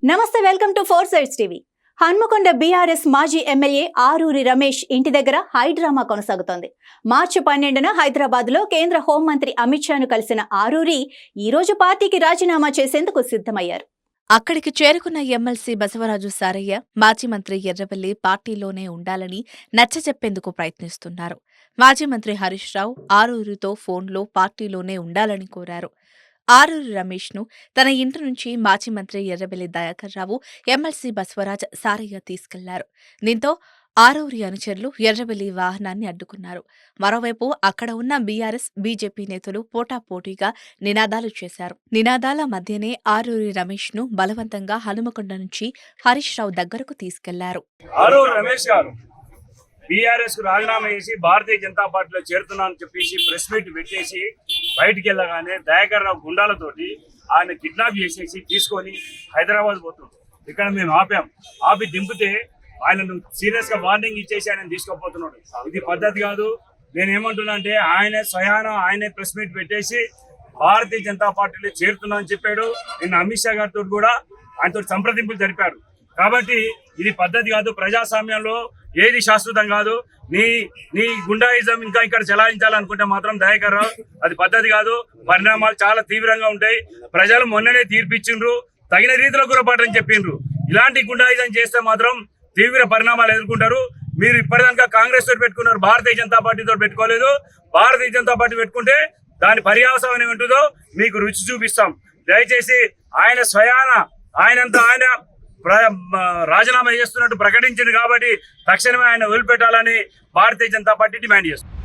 నమస్తే, welcome to 4 sides TV. Hanamkonda BRS మాజీ MLA Aruri Ramesh ఇంటి దగ్గర హైడ్రామా కొనసాగుతోంది. మార్చి 12న హైదరాబాద్లో కేంద్ర హోంమంత్రి అమిత్ షాను కలిసిన ఆరూరి ఈ రోజు పార్టీకి రాజీనామా చేసేందుకు సిద్ధమయ్యారు. అక్కడికి చేరుకున్న ఎమ్మెల్సీ బసవరాజు సారయ్య మాజీ మంత్రి ఎర్రబెల్లి పార్టీలోనే ఉండాలని నచ్చచెప్పేందుకు ప్రయత్నిస్తున్నారు. మాజీ మంత్రి హరీష్ రావు ఆరూరితో ఫోన్లో పార్టీలోనే ఉండాలని కోరారు. ఆరూరి రమేష్ను తన ఇంటి నుంచి మాజీ మంత్రి ఎర్రబెల్లి దయాకర్ రావు, ఎమ్మెల్సీ బసవరాజ్ సారయ్య తీసుకెళ్లారు. దీంతో ఆరూరి అనుచరులు ఎర్రబెల్లి వాహనాన్ని అడ్డుకున్నారు. మరోవైపు అక్కడ ఉన్న బీఆర్ఎస్, బీజేపీ నేతలు పోటాపోటీగా నినాదాలు చేశారు. నినాదాల మధ్యనే ఆరూరి రమేష్ను బలవంతంగా హనుమకొండ నుంచి హరీష్ రావు దగ్గరకు తీసుకెళ్లారు. బీఆర్ఎస్ కు రాజీనామా చేసి భారతీయ జనతా పార్టీలో చేరుతున్నానని చెప్పేసి ప్రెస్ మీట్ పెట్టేసి బయటికి వెళ్ళగానే దయాకర్ రావు గుండాలతోటి ఆయన కిడ్నాప్ చేసేసి తీసుకొని హైదరాబాద్ పోతుంది. ఇక్కడ మేము ఆపి దింపితే ఆయనను సీరియస్ గా వార్నింగ్ ఇచ్చేసి ఆయన తీసుకోపోతున్నాడు. ఇది పద్ధతి కాదు. నేనేమంటున్నా అంటే ఆయనే ప్రెస్ మీట్ పెట్టేసి భారతీయ జనతా పార్టీలో చేరుతున్నా అని చెప్పాడు. నిన్న అమిత్ షా గారితో కూడా ఆయనతో సంప్రదింపులు జరిపారు. కాబట్టి ఇది పద్ధతి కాదు. ప్రజాస్వామ్యంలో ఏది శాశ్వతం కాదు. నీ గుండాయిజం ఇంకా ఇక్కడ చెలాయించాలనుకుంటే మాత్రం దయాకర్ రావు అది పద్ధతి కాదు. పరిణామాలు చాలా తీవ్రంగా ఉంటాయి. ప్రజలు మొన్ననే తీర్పిచ్చిండ్రు, తగిన రీతిలో గురపాటని చెప్పిండ్రు. ఇలాంటి గుండాయిజం చేస్తే మాత్రం తీవ్ర పరిణామాలు ఎదుర్కొంటారు. మీరు ఇప్పటిదాకా కాంగ్రెస్ తోటి పెట్టుకున్నారు, భారతీయ జనతా పార్టీతో పెట్టుకోలేదు. భారతీయ జనతా పార్టీ పెట్టుకుంటే దాని పర్యావసానం ఏమింటుందో మీకు రుచి చూపిస్తాం. దయచేసి ఆయనంతా ఆయన రాజీనామా చేస్తున్నట్టు ప్రకటించింది కాబట్టి తక్షణమే ఆయన వదిలిపెట్టాలని భారతీయ జనతా పార్టీ డిమాండ్ చేస్తుంది.